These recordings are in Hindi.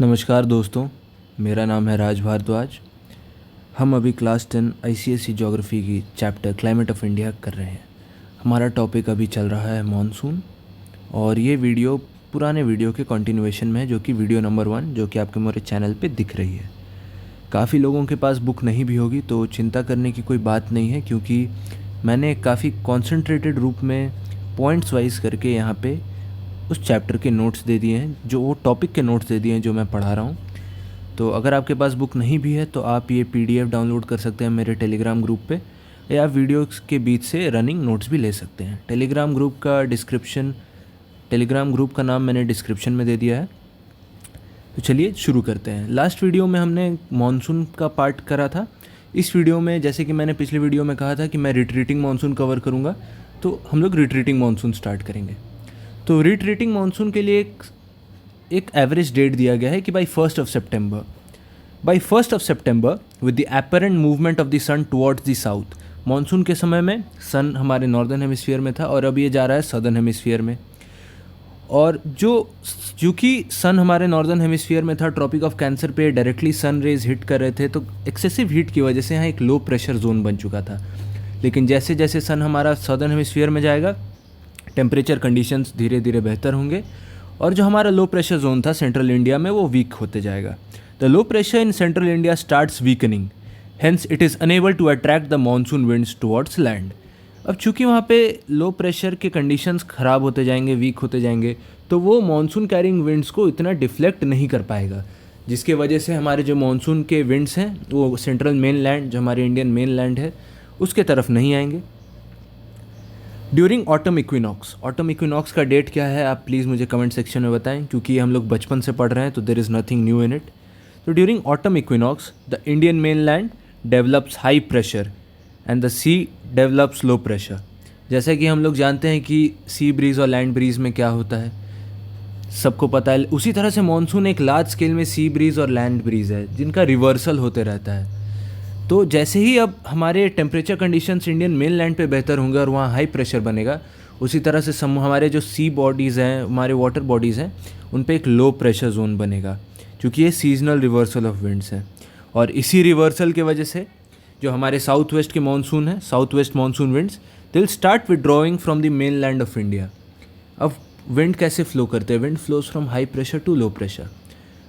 नमस्कार दोस्तों, मेरा नाम है राज भारद्वाज। हम अभी क्लास 10 आईसीएसई ज्योग्राफी की चैप्टर क्लाइमेट ऑफ इंडिया कर रहे हैं। हमारा टॉपिक अभी चल रहा है मॉनसून और ये वीडियो पुराने वीडियो के कंटिन्यूएशन में है, जो कि वीडियो नंबर 1 जो कि आपके मेरे चैनल पे दिख रही है। काफ़ी लोगों के पास बुक नहीं भी होगी तो चिंता करने की कोई बात नहीं है, क्योंकि मैंने काफ़ी कॉन्सेंट्रेटेड रूप में पॉइंट्स वाइज करके यहाँ पे उस चैप्टर के नोट्स दे दिए हैं, जो वो टॉपिक के नोट्स दे दिए हैं जो मैं पढ़ा रहा हूँ। तो अगर आपके पास बुक नहीं भी है तो आप ये पीडीएफ डाउनलोड कर सकते हैं मेरे टेलीग्राम ग्रुप पे, या आप वीडियोस के बीच से रनिंग नोट्स भी ले सकते हैं। टेलीग्राम ग्रुप का नाम मैंने डिस्क्रिप्शन में दे दिया है। तो चलिए शुरू करते हैं। लास्ट वीडियो में हमने मॉनसून का पार्ट करा था। इस वीडियो में, जैसे कि मैंने पिछले वीडियो में कहा था कि मैं रिट्रीटिंग मॉनसून कवर करूँगा, तो हम लोग रिट्रीटिंग मॉनसून स्टार्ट करेंगे। तो रिट्रीटिंग मॉनसून के लिए एक एवरेज डेट दिया गया है कि बाई 1st ऑफ सितंबर with the apparent movement of the sun towards the south. Monsoon के समय में सन हमारे नॉर्दर्न हेमिस्फीयर में था और अब ये जा रहा है सदर्न हेमिस्फीयर में। और चूँकि सन हमारे नॉर्दर्न हेमिस्फीयर में था, ट्रॉपिक ऑफ कैंसर पे डायरेक्टली सन रेज हिट कर रहे थे, तो एक्सेसिव हीट की वजह से यहाँ एक लो प्रेशर जोन बन चुका था। लेकिन जैसे जैसे सन हमारा सदर्न हेमिस्फीयर में जाएगा, टेम्परेचर कंडीशंस धीरे धीरे बेहतर होंगे और जो हमारा लो प्रेशर जोन था सेंट्रल इंडिया में, वो वीक होते जाएगा। The low pressure in central India starts weakening, hence it is unable to attract the monsoon winds towards land. अब चूंकि वहाँ पे लो प्रेशर के कंडीशंस ख़राब होते जाएंगे, वीक होते जाएंगे, तो वो मॉनसून कैरिंग विंड्स को इतना डिफ्लेक्ट नहीं कर पाएगा, जिसके वजह से हमारे जो मॉनसून के विंड्स हैं वो सेंट्रल मेन लैंड, जो हमारे इंडियन मेन लैंड है, उसके तरफ नहीं आएंगे। ड्यूरिंग ऑटम इक्विनॉक्स का डेट क्या है आप प्लीज़ मुझे कमेंट सेक्शन में बताएं, क्योंकि हम लोग बचपन से पढ़ रहे हैं तो there is nothing new in it. तो during autumn equinox the Indian mainland develops high pressure and the sea develops low pressure. जैसा कि हम लोग जानते हैं कि सी ब्रीज और लैंड ब्रीज में क्या होता है, सबको पता है। उसी तरह से मॉनसून एक लार्ज स्केल में सी ब्रीज और लैंड ब्रीज है, जिनका रिवर्सल होते रहता है। तो जैसे ही अब हमारे temperature conditions Indian main land पे बेहतर होंगे और वहाँ हाई प्रेशर बनेगा, उसी तरह से हमारे जो सी बॉडीज़ हैं, हमारे वाटर बॉडीज़ हैं, उन पे एक लो प्रेशर जोन बनेगा, क्योंकि ये सीजनल रिवर्सल ऑफ विंड्स हैं। और इसी रिवर्सल के वजह से जो हमारे साउथ वेस्ट के मानसून है, south west monsoon winds, they will start withdrawing from the mainland of India. अब विंड कैसे फ्लो करते हैं? Wind flows from high pressure to low pressure.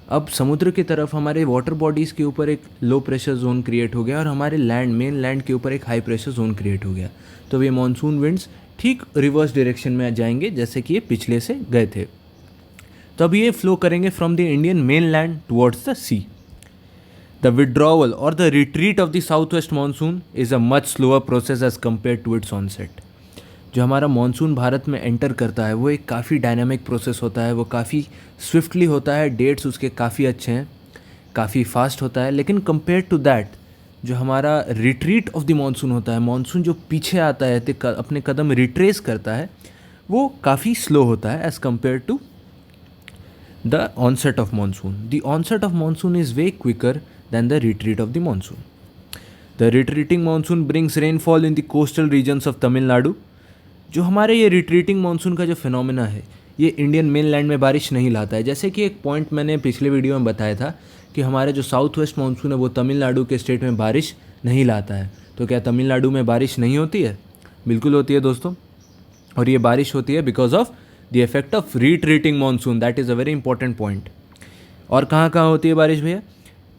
अब समुद्र की तरफ हमारे वाटर बॉडीज़ के ऊपर एक लो प्रेशर जोन क्रिएट हो गया और हमारे मेन लैंड के ऊपर एक हाई प्रेशर जोन क्रिएट हो गया। तो ये मॉनसून विंड्स ठीक रिवर्स डायरेक्शन में आ जाएंगे, जैसे कि ये पिछले से गए थे। तो अब ये फ्लो करेंगे from the Indian mainland towards the sea. The withdrawal और the retreat of the south west monsoon is a much slower process as compared to its onset. जो हमारा मानसून भारत में एंटर करता है वो एक काफ़ी डायनामिक प्रोसेस होता है, वो काफ़ी स्विफ्टली होता है, डेट्स उसके काफ़ी अच्छे हैं, काफ़ी फास्ट होता है। लेकिन कंपेयर टू दैट जो हमारा रिट्रीट ऑफ द मानसून होता है, मानसून जो पीछे आता है, अपने कदम रिट्रेस करता है, वो काफ़ी स्लो होता है as compare to the onset of monsoon. The onset of monsoon is way quicker than the retreat of the monsoon. The retreating monsoon brings rainfall in the coastal regions of Tamil Nadu. जो हमारे ये रिट्रीटिंग मानसून का जो फिनोमेना है, ये इंडियन मेन लैंड में बारिश नहीं लाता है। जैसे कि एक पॉइंट मैंने पिछले वीडियो में बताया था कि हमारे जो साउथ वेस्ट मानसून है वो तमिलनाडु के स्टेट में बारिश नहीं लाता है। तो क्या तमिलनाडु में बारिश नहीं होती है? बिल्कुल होती है दोस्तों, और ये बारिश होती है because of the effect of retreating monsoon. That is a very important point. और कहाँ कहाँ होती है बारिश भैया?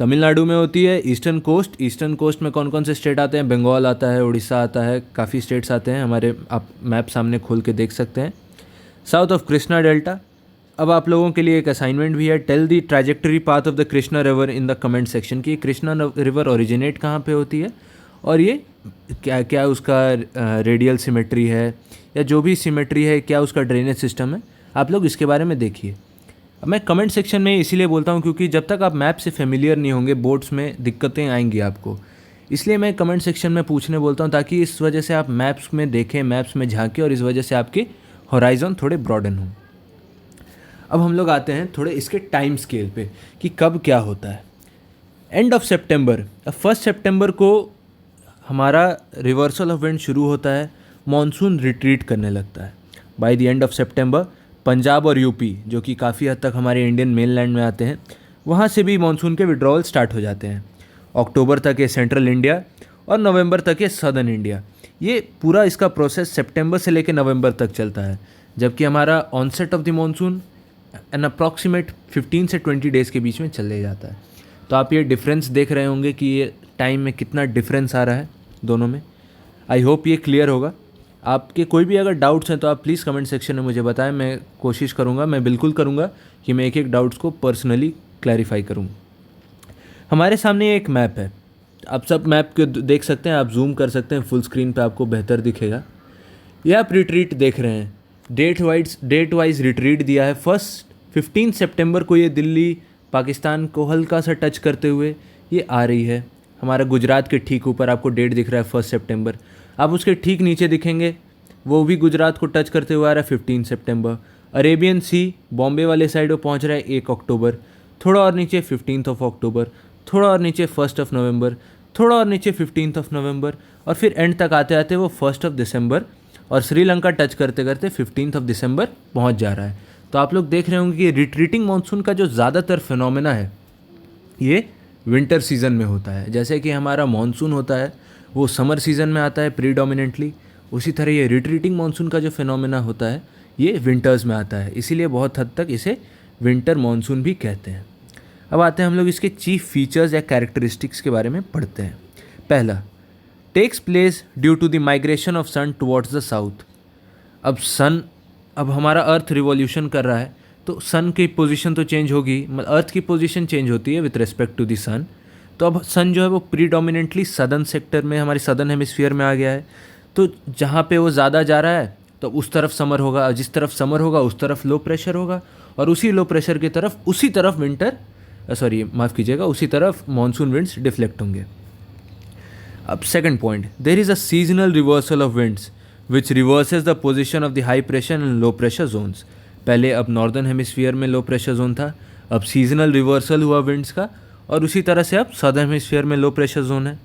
तमिलनाडु में होती है, ईस्टर्न कोस्ट में कौन कौन से स्टेट आते हैं? बंगाल आता है, उड़ीसा आता है, काफ़ी स्टेट्स आते हैं हमारे, आप मैप सामने खोल के देख सकते हैं। South of Krishna delta. अब आप लोगों के लिए एक असाइनमेंट भी है, tell the trajectory path of the Krishna river in the comment section की कृष्णा रिवर ओरिजिनेट कहाँ पे होती है और ये क्या क्या उसका रेडियल सिमेट्री है, या जो भी सिमेट्री है, क्या उसका ड्रेनेज सिस्टम है, आप लोग इसके बारे में देखिए। अब मैं कमेंट सेक्शन में इसीलिए बोलता हूँ क्योंकि जब तक आप मैप से फेमिलियर नहीं होंगे, बोर्ड्स में दिक्कतें आएंगी आपको, इसलिए मैं कमेंट सेक्शन में पूछने बोलता हूँ, ताकि इस वजह से आप मैप्स में देखें, मैप्स में झांकें और इस वजह से आपके होराइजन थोड़े ब्रॉडन हों। अब हम लोग आते हैं थोड़े इसके टाइम स्केल पे कि कब क्या होता है। एंड ऑफ सितंबर, 1 सितंबर को हमारा रिवर्सल ऑफ विंड शुरू होता है, मॉनसून रिट्रीट करने लगता है। बाय द एंड ऑफ सितंबर पंजाब और यूपी, जो कि काफ़ी हद तक हमारे इंडियन मेन लैंड में आते हैं, वहाँ से भी मानसून के विड्रॉवल स्टार्ट हो जाते हैं। अक्टूबर तक ये सेंट्रल इंडिया और नवंबर तक ये सदर्न इंडिया। ये पूरा इसका प्रोसेस सितंबर से लेकर नवंबर तक चलता है, जबकि हमारा onset of the monsoon an approximate 15 से 20 डेज़ के बीच में चले जाता है। तो आप ये डिफरेंस देख रहे होंगे कि ये टाइम में कितना डिफरेंस आ रहा है दोनों में। आई होप ये क्लियर होगा। आपके कोई भी अगर डाउट्स हैं तो आप प्लीज़ कमेंट सेक्शन में मुझे बताएं। मैं कोशिश करूँगा, मैं बिल्कुल करूँगा कि मैं एक एक डाउट्स को पर्सनली क्लैरिफाई करूँ। हमारे सामने एक मैप है, आप सब मैप को देख सकते हैं, आप जूम कर सकते हैं, फुल स्क्रीन पे आपको बेहतर दिखेगा। ये आप रिट्रीट देख रहे हैं, डेट वाइज रिट्रीट दिया है। फर्स्ट 15 सितंबर को ये दिल्ली पाकिस्तान को हल्का सा टच करते हुए ये आ रही है। हमारा गुजरात के ठीक ऊपर आपको डेट दिख रहा है 1 सितंबर। आप उसके ठीक नीचे दिखेंगे, वो भी गुजरात को टच करते हुए आ रहा है 15 सितंबर। अरेबियन सी बॉम्बे वाले साइड वो पहुँच रहा है 1 अक्टूबर। थोड़ा और नीचे 15 अक्टूबर, थोड़ा और नीचे 1 नवंबर, थोड़ा और नीचे 15 नवंबर, और फिर एंड तक आते आते वो 1 दिसंबर और श्रीलंका टच करते करते 15 दिसंबर पहुंच जा रहा है। तो आप लोग देख रहे होंगे कि रिट्रीटिंग मानसून का जो ज़्यादातर फिनोमेना है ये विंटर सीज़न में होता है। जैसे कि हमारा मानसून होता है वो समर सीज़न में आता है प्रीडोमिनेंटली, उसी तरह ये रिट्रीटिंग मानसून का जो फिनोमेना होता है ये विंटर्स में आता है, इसीलिए बहुत हद तक इसे विंटर मानसून भी कहते हैं। अब आते हैं हम लोग इसके चीफ फीचर्स या कैरेक्टरिस्टिक्स के बारे में पढ़ते हैं। पहला, takes place due to the migration of sun towards the south. अब हमारा अर्थ रिवॉल्यूशन कर रहा है तो सन की पोजीशन तो चेंज होगी, मतलब अर्थ की पोजीशन चेंज होती है विथ रिस्पेक्ट टू द सन। तो अब सन जो है वो प्रीडोमिनेंटली सदर्न सेक्टर में, हमारी सदर्न हेमिस्फीयर में आ गया है। तो जहाँ पे वो ज़्यादा जा रहा है तो उस तरफ समर होगा, जिस तरफ समर होगा उस तरफ लो प्रेशर होगा, और उसी लो प्रेशर की तरफ उसी तरफ उसी तरफ मानसून विंड्स डिफ्लेक्ट होंगे। अब second point, there is a seasonal reversal of winds which reverses the position of the high pressure and low pressure zones. पहले अब नॉर्दर्न हेमिस्फीयर में लो प्रेशर जोन था, अब सीजनल रिवर्सल हुआ विंड्स का, और उसी तरह से अब सदर्न हेमिस्फीयर में लो प्रेशर जोन है,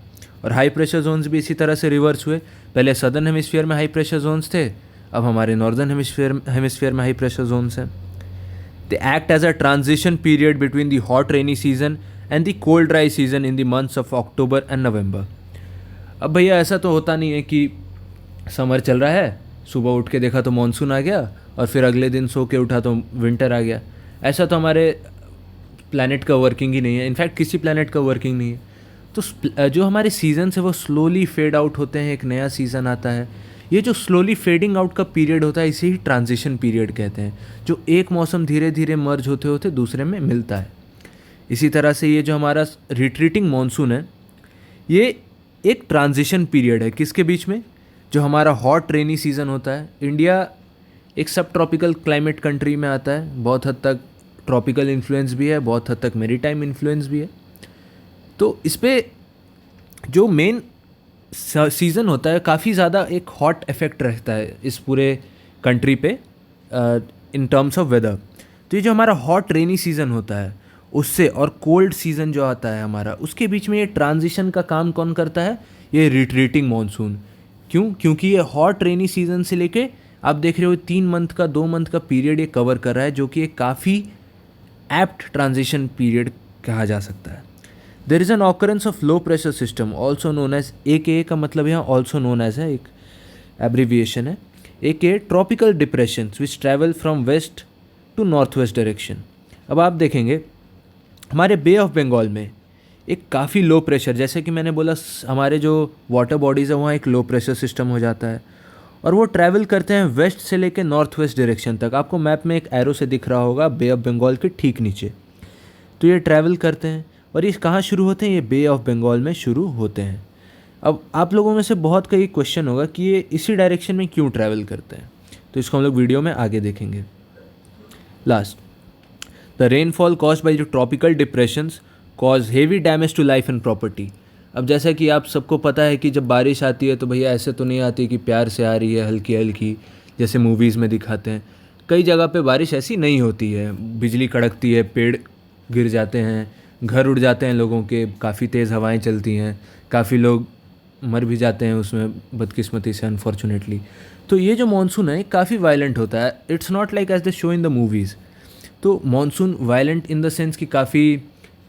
और हाई प्रेशर जोन्स भी इसी तरह से रिवर्स हुए। पहले सदर्न हेमिस्फीयर में हाई प्रेशर जोन्स थे, अब हमारे नॉर्दर्न हेमिस्फीयर में हाई प्रेशर जोन्स हैं। They act as a transition period between the hot rainy season and the cold dry season in the months of October and November. अब भैया ऐसा तो होता नहीं है कि समर चल रहा है, सुबह उठ के देखा तो मानसून आ गया और फिर अगले दिन सो के उठा तो विंटर आ गया। ऐसा तो हमारे प्लैनेट का वर्किंग ही नहीं है, इनफैक्ट किसी प्लैनेट का वर्किंग नहीं है। तो जो हमारे सीजन्स है वो स्लोली फेड आउट होते हैं, एक नया सीज़न आता है। ये जो स्लोली फेडिंग आउट का पीरियड होता है इसे ही ट्रांजिशन पीरियड कहते हैं, जो एक मौसम धीरे धीरे मर्ज होते होते दूसरे में मिलता है। इसी तरह से ये जो हमारा रिट्रीटिंग मानसून है ये एक ट्रांजिशन पीरियड है, किसके बीच में? जो हमारा हॉट रेनी सीज़न होता है। इंडिया एक सब ट्रॉपिकल क्लाइमेट कंट्री में आता है, बहुत हद तक ट्रॉपिकल इन्फ्लुएंस भी है, बहुत हद तक मेरीटाइम इन्फ्लुएंस भी है। तो इस पर जो मेन सीज़न होता है काफ़ी ज़्यादा एक हॉट इफेक्ट रहता है इस पूरे कंट्री पे इन टर्म्स ऑफ वेदर। तो ये जो हमारा हॉट रेनी सीज़न होता है उससे और कोल्ड सीज़न जो आता है हमारा, उसके बीच में ये ट्रांजिशन का काम कौन करता है? ये रिट्रीटिंग मानसून। क्यों? क्योंकि ये हॉट रेनी सीज़न से लेके आप देख रहे हो 3 मंथ का 2 मंथ का पीरियड ये कवर कर रहा है, जो कि एक काफ़ी एप्ट ट्रांजिशन पीरियड कहा जा सकता है। There is an occurrence of low pressure system also known as AKA का मतलब यहाँ ऑल्सो नोन एज है, एक एब्रीविएशन है। AKA tropical depression which travel from west to north west direction. अब आप देखेंगे हमारे बे ऑफ बंगाल में एक काफ़ी लो प्रेशर, जैसे कि मैंने बोला हमारे जो वाटर बॉडीज़ है वहाँ एक लो प्रेशर सिस्टम हो जाता है, और वो ट्रैवल करते हैं वेस्ट से लेकर नॉर्थ वेस्ट डायरेक्शन तक। आपको मैप में एक एरो से दिख रहा होगा बे ऑफ बंगाल के ठीक नीचे। तो ये ट्रैवल करते हैं और ये कहाँ शुरू होते हैं? ये बे ऑफ बंगाल में शुरू होते हैं। अब आप लोगों में से बहुत का ये क्वेश्चन होगा कि ये इसी डायरेक्शन में क्यों ट्रैवल करते हैं, तो इसको हम लोग वीडियो में आगे देखेंगे। Last, the rainfall caused by जो tropical depressions cause heavy damage to life and property. अब जैसा कि आप सबको पता है कि जब बारिश आती है तो भैया ऐसे तो नहीं आती कि प्यार से आ रही है हल्की हल्की, जैसे मूवीज़ में दिखाते हैं। कई जगह पे बारिश ऐसी नहीं होती है, बिजली कड़कती है, पेड़ गिर जाते हैं, घर उड़ जाते हैं लोगों के, काफ़ी तेज़ हवाएं चलती हैं, काफ़ी लोग मर भी जाते हैं उसमें बदकिस्मती से, अनफॉर्चुनेटली। तो ये जो मानसून है काफ़ी वायलेंट होता है। It's not like as the show in the movies. तो monsoon violent in the sense कि काफ़ी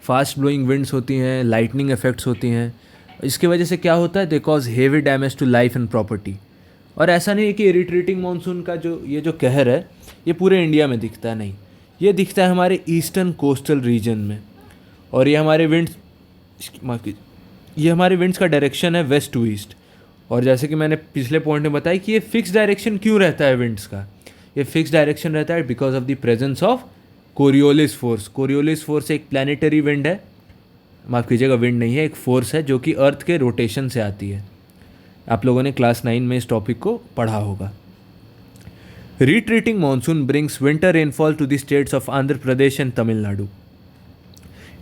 फास्ट ब्लोइंग विंड्स होती हैं, लाइटनिंग इफेक्ट्स होती हैं। इसकी वजह से क्या होता है, they cause heavy damage to life and property. और ऐसा नहीं है कि इरिटेटिंग मानसून का जो कहर है ये पूरे इंडिया में दिखता है, नहीं, ये दिखता है हमारे ईस्टर्न कोस्टल रीजन में। और ये हमारे विंड्स का डायरेक्शन है वेस्ट टू ईस्ट। और जैसे कि मैंने पिछले पॉइंट में बताया कि ये फिक्स डायरेक्शन क्यों रहता है विंड्स का, ये फिक्स डायरेक्शन रहता है because of the presence of Coriolis force. Coriolis force एक प्लानिटरी विंड है, माफ़ कीजिएगा विंड नहीं है, एक फोर्स है जो कि अर्थ के रोटेशन से आती है। आप लोगों ने क्लास 9 में इस टॉपिक को पढ़ा होगा। Retreating monsoon brings winter rainfall to the states of Andhra Pradesh and Tamil Nadu.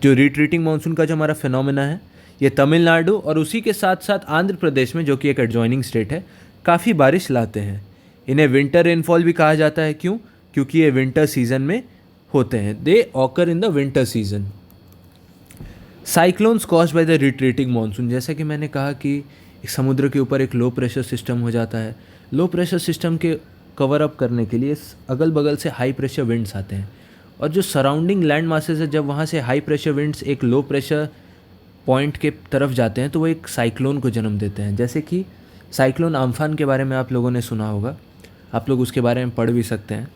जो रिट्रीटिंग मानसून का जो हमारा फिनोमेना है, ये तमिलनाडु और उसी के साथ साथ आंध्र प्रदेश में, जो कि एक एडजॉइनिंग स्टेट है, काफ़ी बारिश लाते हैं। इन्हें विंटर रेनफॉल भी कहा जाता है। क्यों? क्योंकि ये विंटर सीजन में होते हैं। They occur in the winter season. Cyclones caused by the retreating monsoon, जैसे कि मैंने कहा कि समुद्र के ऊपर एक लो प्रेशर सिस्टम हो जाता है। लो प्रेशर सिस्टम के कवर अप करने के लिए अगल बगल से हाई प्रेशर विंड्स आते हैं, और जो सराउंडिंग लैंड मासेस है, जब वहाँ से हाई प्रेशर विंड्स एक लो प्रेशर पॉइंट के तरफ जाते हैं तो वो एक साइक्लोन को जन्म देते हैं। जैसे कि साइक्लोन आम्फान के बारे में आप लोगों ने सुना होगा, आप लोग उसके बारे में पढ़ भी सकते हैं।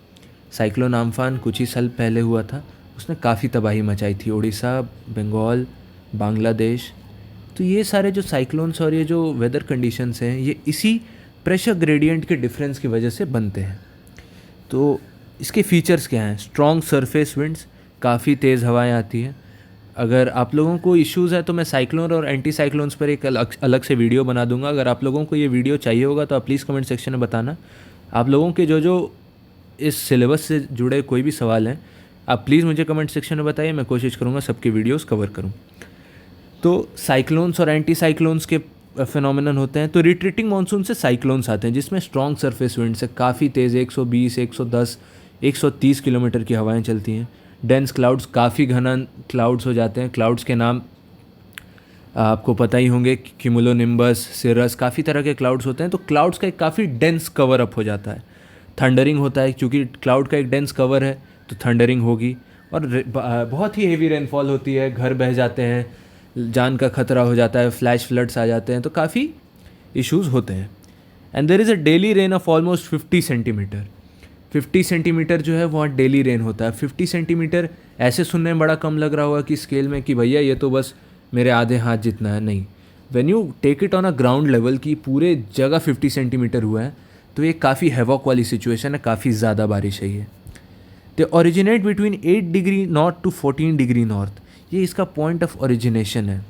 साइक्लोन आम्फान कुछ ही साल पहले हुआ था, उसने काफ़ी तबाही मचाई थी, उड़ीसा, बंगाल, बांग्लादेश। तो ये सारे जो साइक्लोन्स और ये जो वेदर कंडीशंस हैं, ये इसी प्रेशर ग्रेडियंट के डिफरेंस की वजह से बनते हैं। तो इसके फीचर्स क्या हैं? स्ट्रॉन्ग सरफेस विंड्स, काफ़ी तेज़ हवाएं आती हैं। अगर आप लोगों को इश्यूज़ है तो मैं साइक्लोन और एंटी साइक्लोन्स पर एक अलग से वीडियो बना दूंगा। अगर आप लोगों को ये वीडियो चाहिए होगा तो आप प्लीज़ कमेंट सेक्शन में बताना। आप लोगों के जो इस सिलेबस से जुड़े कोई भी सवाल हैं, आप प्लीज़ मुझे कमेंट सेक्शन में बताइए, मैं कोशिश करूँगा सबके वीडियोज़ कवर करूँ। तो साइक्लोन्स और एंटी साइक्लोन्स के फिनोमेनन होते हैं। तो रिट्रीटिंग मानसून से साइक्लोन्स आते हैं जिसमें स्ट्रॉन्ग सरफेस विंड से काफ़ी तेज़ 120, 110, 130 किलोमीटर की हवाएं चलती हैं। डेंस क्लाउड्स, काफ़ी घना क्लाउड्स हो जाते हैं। क्लाउड्स के नाम आपको पता ही होंगे, क्यूमुलोनिम्बस, सिरस, काफ़ी तरह के क्लाउड्स होते हैं। तो क्लाउड्स का एक काफ़ी डेंस कवर अप हो जाता है। थंडरिंग होता है, क्योंकि क्लाउड का एक डेंस कवर है तो थंडरिंग होगी। और बहुत ही हेवी रेनफॉल होती है, घर बह जाते हैं, जान का खतरा हो जाता है, फ्लैश फ्लड्स आ जाते हैं, तो काफ़ी इश्यूज़ होते हैं। And there is a daily rain of almost 50 centimetre. 50 centimetre जो है वहाँ डेली रेन होता है। 50 सेंटीमीटर ऐसे सुनने में बड़ा कम लग रहा होगा कि स्केल में, कि भैया ये तो बस मेरे आधे हाथ जितना है। नहीं, when you take it on a ground level की पूरे जगह 50 सेंटीमीटर हुआ है तो ये काफ़ी हैवॉक वाली सिचुएशन है, काफ़ी ज़्यादा बारिश है ये। They originate between 8 degree north to 14 degree north. ये इसका पॉइंट ऑफ ओरिजिनेशन है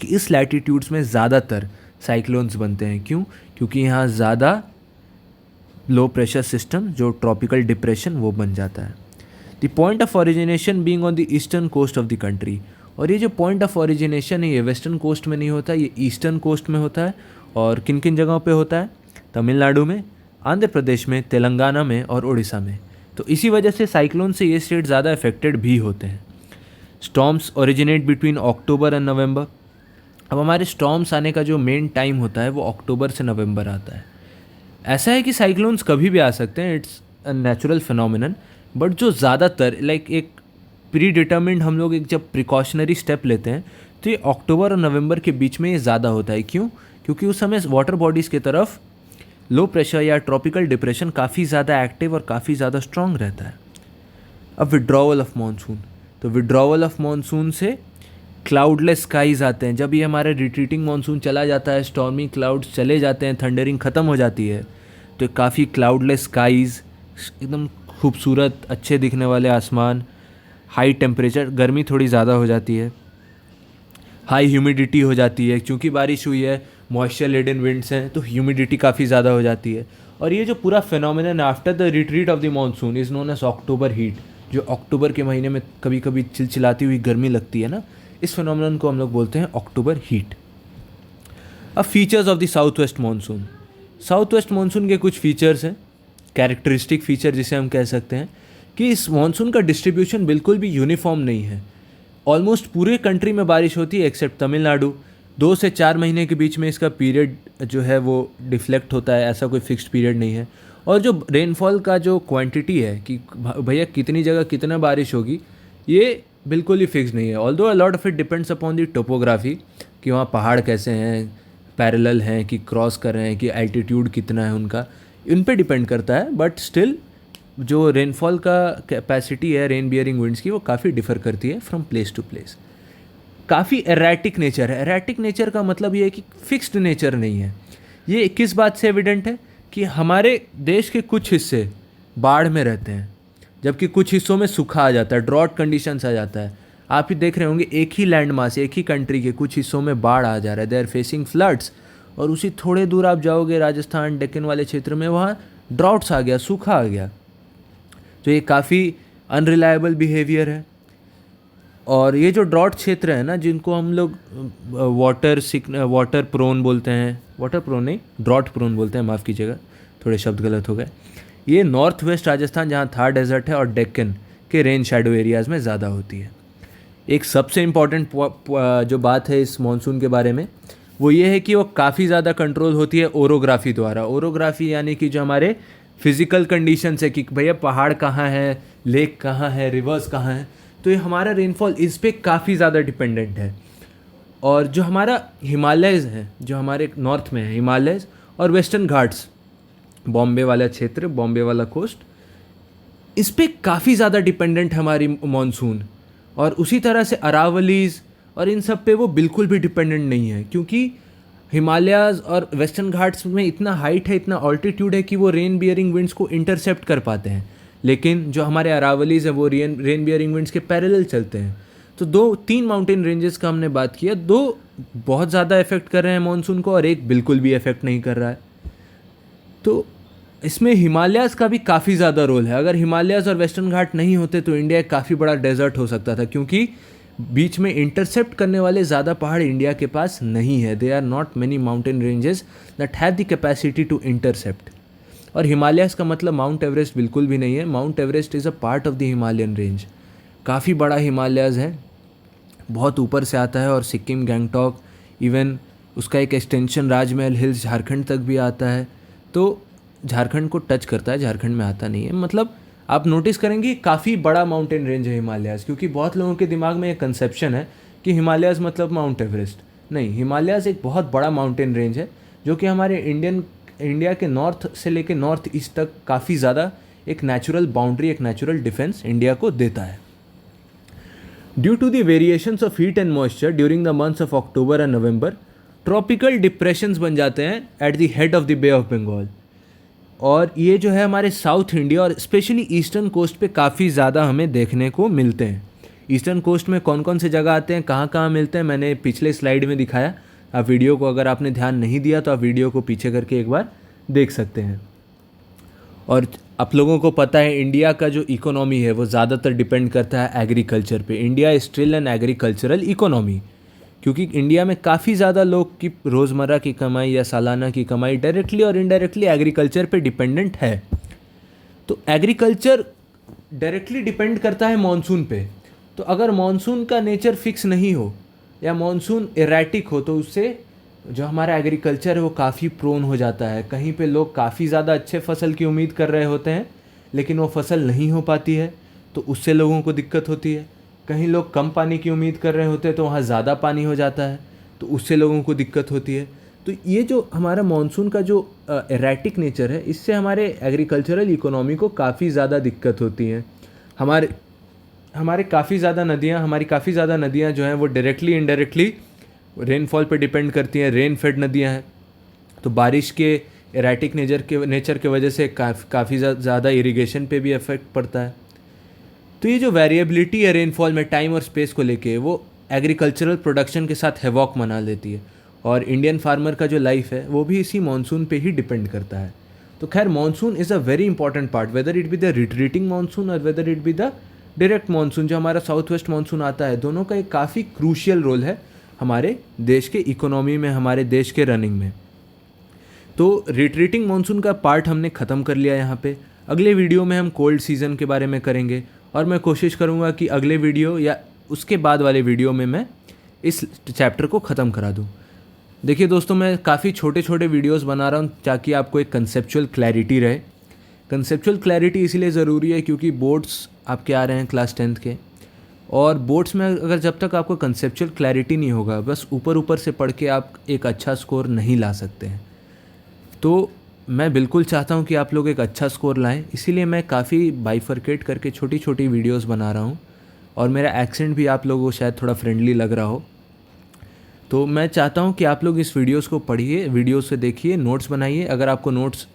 कि इस लैटिट्यूड्स में ज़्यादातर साइक्लोन्स बनते हैं। क्यों? क्योंकि यहाँ ज़्यादा लो प्रेशर सिस्टम, जो ट्रॉपिकल डिप्रेशन, वो बन जाता है। The point of origination being on the eastern coast of the country. और ये जो पॉइंट ऑफ ओरिजिनेशन है ये वेस्टर्न कोस्ट में नहीं होता, ये ईस्टर्न कोस्ट में होता है। और किन किन जगहों पे होता है? तमिलनाडु में, आंध्र प्रदेश में, तेलंगाना में और उड़ीसा में। तो इसी वजह से साइक्लोन से ये स्टेट ज़्यादा अफेक्टेड भी होते हैं। Storms originate between October and नवंबर। अब हमारे स्टॉर्म्स आने का जो मेन टाइम होता है वो अक्टूबर से नवंबर आता है। ऐसा है कि साइक्लोन्स कभी भी आ सकते हैं, it's a natural phenomenon, but जो ज़्यादातर एक प्री डिटर्मिंड हम लोग एक जब प्रिकॉशनरी स्टेप लेते हैं तो ये अक्टूबर और नवंबर के बीच में ये ज़्यादा होता है। क्यों? क्योंकि उस समय वाटर बॉडीज़ की तरफ लो प्रेशर या ट्रॉपिकल डिप्रेशन काफ़ी ज़्यादा एक्टिव और काफ़ी ज़्यादा स्ट्रॉन्ग रहता है। अब विड्रॉवल ऑफ मानसून। तो विड्रॉवल ऑफ मानसून से क्लाउडलेस स्काईज आते हैं। जब ये हमारा रिट्रीटिंग मानसून चला जाता है, स्टॉर्मी क्लाउड्स चले जाते हैं, थंडरिंग ख़त्म हो जाती है, तो काफ़ी क्लाउडलेस स्काईज, एकदम खूबसूरत अच्छे दिखने वाले आसमान, हाई टेम्परेचर, गर्मी थोड़ी ज़्यादा हो जाती है, हाई ह्यूमिडिटी हो जाती है, क्योंकि बारिश हुई है, मॉइस्चर लेडन विंड्स हैं तो ह्यूमिडिटी काफ़ी ज़्यादा हो जाती है। और ये जो पूरा phenomenon after the retreat of the monsoon is known as October heat. जो अक्टूबर के महीने में कभी कभी चिलचिलाती हुई गर्मी लगती है ना, इस फिनोमिनन को हम लोग बोलते हैं अक्टूबर हीट। अब features of the south west monsoon. South west monsoon के कुछ फीचर्स हैं, कैरेक्टरिस्टिक फीचर जिसे हम कह सकते हैं, कि इस मानसून का डिस्ट्रीब्यूशन बिल्कुल भी यूनिफॉर्म नहीं है। ऑलमोस्ट पूरे कंट्री में बारिश होती है एक्सेप्ट तमिलनाडु। 2 से 4 महीने के बीच में इसका पीरियड जो है वो डिफ्लेक्ट होता है, ऐसा कोई फिक्स्ड पीरियड नहीं है। और जो रेनफॉल का जो क्वांटिटी है कि भैया कितनी जगह कितना बारिश होगी, ये बिल्कुल ही फिक्स नहीं है, although a lot of it depends upon the topography कि वहाँ पहाड़ कैसे हैं, पैरेलल हैं कि क्रॉस कर रहे हैं, कि एल्टीट्यूड कितना है उनका, इन पे डिपेंड करता है। बट स्टिल जो रेनफॉल का कैपेसिटी है रेन बियरिंग विंड्स की, वो काफ़ी डिफर करती है फ्रॉम प्लेस टू प्लेस। काफ़ी एराटिक नेचर है। एराटिक नेचर का मतलब ये है कि फिक्स्ड नेचर नहीं है। ये किस बात से एविडेंट है कि हमारे देश के कुछ हिस्से बाढ़ में रहते हैं, जबकि कुछ हिस्सों में सूखा आ जाता है, ड्रॉट कंडीशंस आ जाता है। आप ही देख रहे होंगे एक ही लैंड मास, एक ही कंट्री के कुछ हिस्सों में बाढ़ आ जा रहा है, दे आर फेसिंग फ्लड्स। और उसी थोड़े दूर आप जाओगे राजस्थान डेक्कन वाले क्षेत्र में, वहाँ ड्रॉट्स आ गया, सूखा आ गया। तो ये काफ़ी अनरिलायबल बिहेवियर है। और ये जो ड्रॉट क्षेत्र है ना, जिनको हम लोग वाटर प्रोन बोलते हैं, वाटर प्रोन नहीं, ड्रॉट प्रोन बोलते हैं, माफ़ कीजिएगा थोड़े शब्द गलत हो गए। ये नॉर्थ वेस्ट राजस्थान, जहाँ थार डेजर्ट है, और डेक्कन के रेन शैडो एरियाज़ में ज़्यादा होती है। एक सबसे इम्पॉर्टेंट जो बात है इस मानसून के बारे में, वो ये है कि वो काफ़ी ज़्यादा कंट्रोल होती है ओरोग्राफी द्वारा। ओरोग्राफी यानी कि जो हमारे फिज़िकल कंडीशंस है कि भैया पहाड़ कहाँ है, लेक कहाँ है, रिवर्स कहाँ है, तो ये हमारा रेनफॉल इस पर काफ़ी ज़्यादा डिपेंडेंट है। और जो हमारा हिमालयज़ है, जो हमारे नॉर्थ में है हिमालयज़ और वेस्टर्न घाट्स, बॉम्बे वाला क्षेत्र, बॉम्बे वाला कोस्ट, इस पर काफ़ी ज़्यादा डिपेंडेंट हमारी मानसून। और उसी तरह से अरावलीज़ और इन सब पे वो बिल्कुल भी डिपेंडेंट नहीं है, क्योंकि हिमालयाज़ और वेस्टर्न घाट्स में इतना हाइट है, इतना ऑल्टीट्यूड है कि वो रेन बियरिंग विंड्स को इंटरसेप्ट कर पाते हैं। लेकिन जो हमारे अरावलीज़ है वो रेन बियरिंग विंड्स के पैरेलल चलते हैं। तो 2-3 माउंटेन रेंजेस का हमने बात किया, 2 बहुत ज़्यादा इफेक्ट कर रहे हैं मानसून को और एक बिल्कुल भी इफेक्ट नहीं कर रहा है। तो इसमें हिमालयाज़ का भी काफ़ी ज़्यादा रोल है। अगर हिमालयाज़ और वेस्टर्न घाट नहीं होते तो इंडिया एक काफ़ी बड़ा डेजर्ट हो सकता था, क्योंकि बीच में इंटरसेप्ट करने वाले ज़्यादा पहाड़ इंडिया के पास नहीं है। They are not many mountain ranges that have the capacity to intercept. और हिमालयाज़ का मतलब माउंट एवरेस्ट बिल्कुल भी नहीं है। Mount Everest is a part of the Himalayan range. काफ़ी बड़ा हिमालयाज़ है, बहुत ऊपर से आता है, और सिक्किम, गैंगटॉक, इवन उसका एक एक्सटेंशन राजमहल हिल्स झारखंड तक भी आता है। तो झारखंड को टच करता है, झारखंड में आता नहीं है। मतलब आप नोटिस करेंगे काफ़ी बड़ा माउंटेन रेंज है हिमालयाज़, क्योंकि बहुत लोगों के दिमाग में एक कंसेप्शन है कि हिमालयाज़ मतलब माउंट एवरेस्ट। नहीं, हिमालयाज़ एक बहुत बड़ा माउंटेन रेंज है जो कि हमारे इंडिया के नॉर्थ से लेकर नॉर्थ ईस्ट तक काफ़ी ज़्यादा एक नेचुरल बाउंड्री, एक नेचुरल डिफेंस इंडिया को देता है। Due to the variations of heat and moisture during the months of October and November, tropical depressions बन जाते हैं at the head of the Bay of Bengal. और ये जो है हमारे साउथ इंडिया और स्पेशली ईस्टर्न कोस्ट पे काफ़ी ज़्यादा हमें देखने को मिलते हैं। ईस्टर्न कोस्ट में कौन कौन से जगह आते हैं, कहाँ कहाँ मिलते हैं, मैंने पिछले स्लाइड में दिखाया। आप वीडियो को, अगर आपने ध्यान नहीं दिया तो आप वीडियो को पीछे करके एक बार देख सकते हैं। और आप लोगों को पता है इंडिया का जो इकोनॉमी है वो ज़्यादातर डिपेंड करता है एग्रीकल्चर पे। India is still an agricultural economy, क्योंकि इंडिया में काफ़ी ज़्यादा लोग की रोज़मर्रा की कमाई या सालाना की कमाई डायरेक्टली और इनडायरेक्टली एग्रीकल्चर पे डिपेंडेंट है। तो एग्रीकल्चर डायरेक्टली डिपेंड करता है मॉनसून पे। तो अगर मॉनसून का नेचर फिक्स नहीं हो या मॉनसून इरेटिक हो, तो उससे जो हमारा एग्रीकल्चर है वो काफ़ी प्रोन हो जाता है। कहीं पे लोग काफ़ी ज़्यादा अच्छे फसल की उम्मीद कर रहे होते हैं, लेकिन वो फसल नहीं हो पाती है, तो उससे लोगों को दिक्कत होती है। कहीं लोग कम पानी की उम्मीद कर रहे होते हैं तो वहाँ ज़्यादा पानी हो जाता है, तो उससे लोगों को दिक्कत होती है। तो ये जो हमारा मानसून का जो एरेटिक नेचर है, इससे हमारे एग्रीकल्चरल इकोनॉमी को काफ़ी ज़्यादा दिक्कत होती है। हमारी काफ़ी ज़्यादा नदियाँ जो हैं वो डायरेक्टली इनडायरेक्टली रेनफॉल पे डिपेंड करती हैं। रेन फेड नदियाँ हैं, तो बारिश के एरेटिक नेचर के वजह से काफ़ी ज़्यादा इरिगेशन पे भी इफेक्ट पड़ता है। तो ये जो वेरिएबिलिटी है रेनफॉल में टाइम और स्पेस को लेके, वो एग्रीकल्चरल प्रोडक्शन के साथ हैवॉक मना लेती है। और इंडियन फार्मर का जो लाइफ है वो भी इसी मानसून पे ही डिपेंड करता है। तो खैर, monsoon is a very important part, whether it be the retreating monsoon और whether it be the direct monsoon. जो हमारा साउथ वेस्ट मानसून आता है, दोनों का एक काफ़ी क्रूशियल रोल है हमारे देश के इकोनॉमी में, हमारे देश के रनिंग में। तो रिट्रीटिंग मानसून का पार्ट हमने ख़त्म कर लिया यहाँ पे। अगले वीडियो में हम कोल्ड सीज़न के बारे में करेंगे, और मैं कोशिश करूँगा कि अगले वीडियो या उसके बाद वाले वीडियो में मैं इस चैप्टर को ख़त्म करा दूँ। देखिए दोस्तों, मैं काफ़ी छोटे छोटे वीडियोस बना रहा हूँ ताकि आपको एक कंसेप्चुअल क्लैरिटी रहे। कंसेप्चुअल क्लैरिटी इसीलिए ज़रूरी है क्योंकि बोर्ड्स आपके आ रहे हैं क्लास 10th के। और बोर्ड्स में अगर जब तक आपको कंसेप्चुअल क्लैरिटी नहीं होगा, बस ऊपर ऊपर से पढ़ के आप एक अच्छा स्कोर नहीं ला सकते हैं। तो मैं बिल्कुल चाहता हूँ कि आप लोग एक अच्छा स्कोर लाएं, इसीलिए मैं काफ़ी बाइफरकेट करके छोटी छोटी वीडियोस बना रहा हूँ। और मेरा एक्सेंट भी आप लोगों को शायद थोड़ा फ्रेंडली लग रहा हो। तो मैं चाहता हूँ कि आप लोग इस वीडियोस को पढ़िए, वीडियो से देखिए, नोट्स बनाइए। अगर आपको नोट्स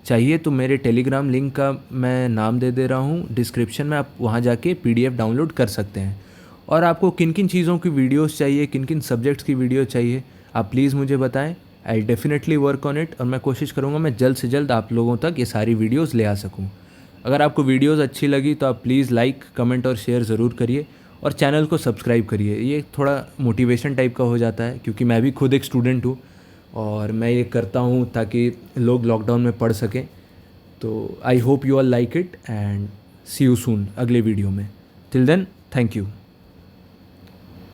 चाहिए तो मेरे टेलीग्राम लिंक का मैं नाम दे रहा हूँ डिस्क्रिप्शन में, आप वहाँ जाके पीडीएफ डाउनलोड कर सकते हैं। और आपको किन किन चीज़ों की वीडियोस चाहिए, किन किन सब्जेक्ट्स की वीडियो चाहिए, आप प्लीज़ मुझे बताएं। I definitely work on it, और मैं कोशिश करूँगा मैं जल्द से जल्द आप लोगों तक ये सारी वीडियोज़ ले आ सकूँ। अगर आपको वीडियोज़ अच्छी लगी तो आप प्लीज़ लाइक, कमेंट और शेयर ज़रूर करिए, और चैनल को सब्सक्राइब करिए। ये थोड़ा मोटिवेशन टाइप का हो जाता है, क्योंकि मैं भी खुद एक स्टूडेंट हूँ और मैं ये करता हूँ ताकि लोग लॉकडाउन में पढ़ सकें। तो I hope you all like it, and see you soon अगले वीडियो में। Till then, thank you.